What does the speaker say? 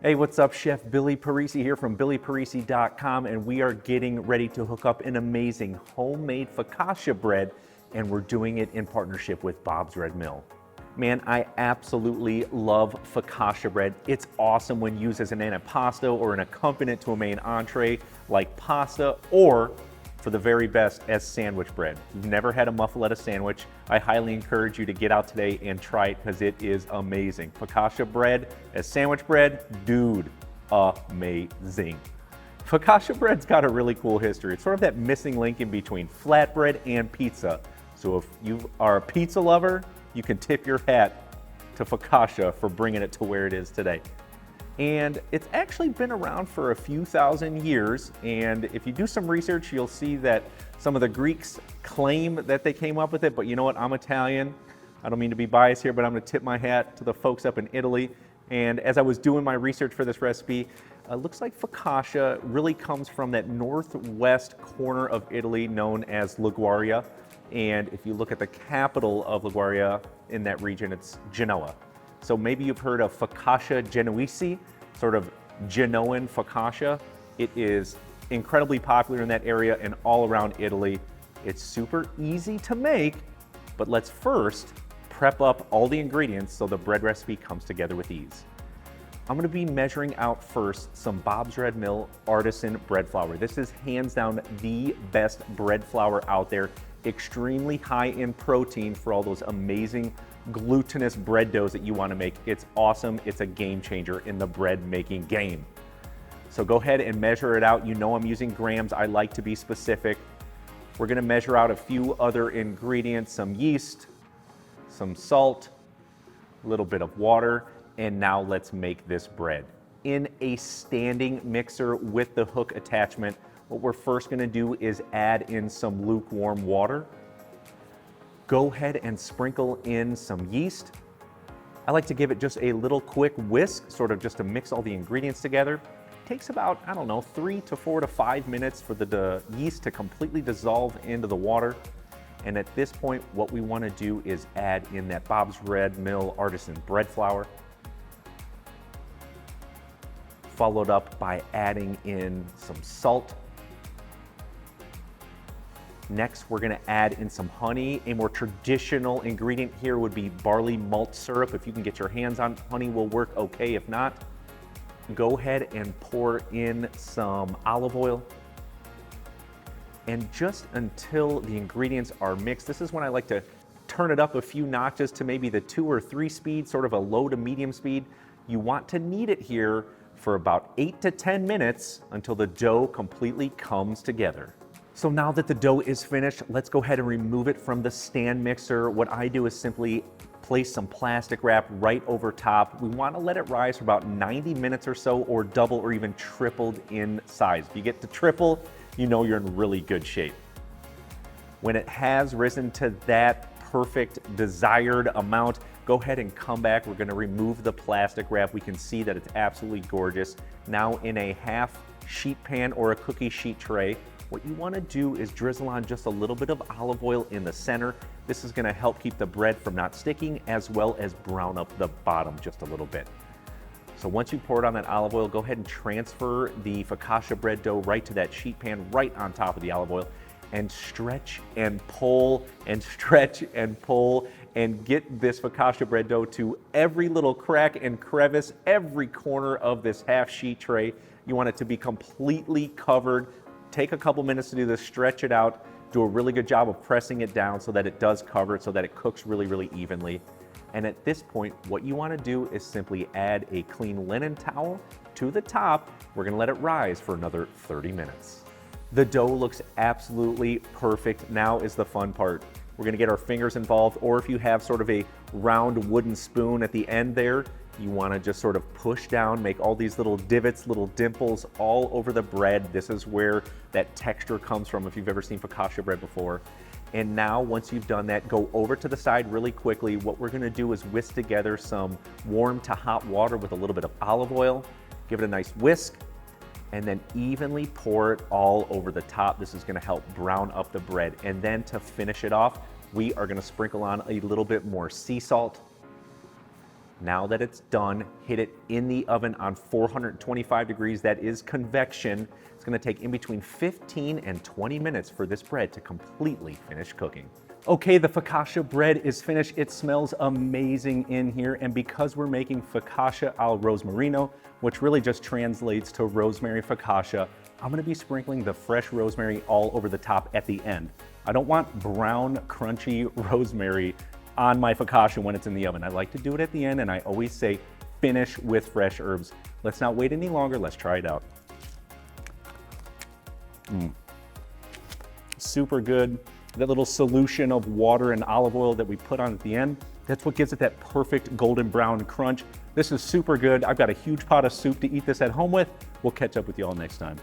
Hey, what's up? Chef Billy Parisi here from billyparisi.com, and we are getting ready to hook up an amazing homemade focaccia bread, and we're doing it in partnership with Bob's Red Mill. Man, I absolutely love focaccia bread. It's awesome when used as an antipasto or an accompaniment to a main entree like pasta, or for the very best, as sandwich bread. If you've never had a muffaletta sandwich, I highly encourage you to get out today and try it because it is amazing. Focaccia bread as sandwich bread, dude, amazing. Focaccia bread's got a really cool history. It's sort of that missing link in between flatbread and pizza. So if you are a pizza lover, you can tip your hat to focaccia for bringing it to where it is today. And it's actually been around for a few thousand years, and if you do some research, you'll see that some of the Greeks claim that they came up with it, but you know what, I'm Italian. I don't mean to be biased here, but I'm gonna tip my hat to the folks up in Italy. And as I was doing my research for this recipe, it looks like focaccia really comes from that northwest corner of Italy known as Liguria. And if you look at the capital of Liguria in that region, it's Genoa. So maybe you've heard of focaccia genuese, sort of Genoan focaccia. It is incredibly popular in that area and all around Italy. It's super easy to make, but let's first prep up all the ingredients so the bread recipe comes together with ease. I'm gonna be measuring out first some Bob's Red Mill Artisan bread flour. This is hands down the best bread flour out there. Extremely high in protein for all those amazing glutinous bread doughs that you want to make. It's awesome. It's a game changer in the bread making game. So go ahead and measure it out. You know I'm using grams. I like to be specific. We're going to measure out a few other ingredients, some yeast, some salt, a little bit of water, and now let's make this bread. In a standing mixer with the hook attachment, what we're first going to do is add in some lukewarm water. Go ahead and sprinkle in some yeast. I like to give it just a little quick whisk, sort of just to mix all the ingredients together. It takes about, 3 to 4 to 5 minutes for the yeast to completely dissolve into the water. And at this point, what we want to do is add in that Bob's Red Mill Artisan bread flour, followed up by adding in some salt. Next, we're gonna add in some honey. A more traditional ingredient here would be barley malt syrup. If you can get your hands on honey, will work okay. If not, go ahead and pour in some olive oil. And just until the ingredients are mixed, this is when I like to turn it up a few notches to maybe the 2 or 3 speed, sort of a low to medium speed. You want to knead it here for about 8 to 10 minutes until the dough completely comes together. So now that the dough is finished, let's go ahead and remove it from the stand mixer. What I do is simply place some plastic wrap right over top. We want to let it rise for about 90 minutes or so, or double or even tripled in size. If you get to triple, you know you're in really good shape. When it has risen to that perfect desired amount, go ahead and come back. We're going to remove the plastic wrap. We can see that it's absolutely gorgeous. Now in a half sheet pan or a cookie sheet tray, what you want to do is drizzle on just a little bit of olive oil in the center. This is going to help keep the bread from not sticking, as well as brown up the bottom just a little bit. So once you pour it on that olive oil, go ahead and transfer the focaccia bread dough right to that sheet pan right on top of the olive oil, and stretch and pull and stretch and pull and get this focaccia bread dough to every little crack and crevice, every corner of this half sheet tray. You want it to be completely covered. Take a couple minutes to do this, stretch it out, do a really good job of pressing it down so that it does cover it, so that it cooks really, really evenly. And at this point, what you want to do is simply add a clean linen towel to the top. We're going to let it rise for another 30 minutes. The dough looks absolutely perfect. Now is the fun part. We're going to get our fingers involved, or if you have sort of a round wooden spoon at the end there, you want to just sort of push down, make all these little divots, little dimples all over the bread. This is where that texture comes from if you've ever seen focaccia bread before. And now once you've done that, go over to the side really quickly. What we're going to do is whisk together some warm to hot water with a little bit of olive oil. Give it a nice whisk, and then evenly pour it all over the top. This is going to help brown up the bread. And then to finish it off, we are going to sprinkle on a little bit more sea salt, Now that it's done, hit it in the oven on 425 degrees. That is convection. It's gonna take in between 15 and 20 minutes for this bread to completely finish cooking. Okay, the focaccia bread is finished. It smells amazing in here. And because we're making focaccia al rosmarino, which really just translates to rosemary focaccia, I'm gonna be sprinkling the fresh rosemary all over the top at the end. I don't want brown, crunchy rosemary on my focaccia when it's in the oven. I like to do it at the end, and I always say finish with fresh herbs. Let's not wait any longer. Let's try it out. Super good. That little solution of water and olive oil that we put on at the end, that's what gives it that perfect golden brown crunch. This is super good. I've got a huge pot of soup to eat this at home with. We'll catch up with you all next time.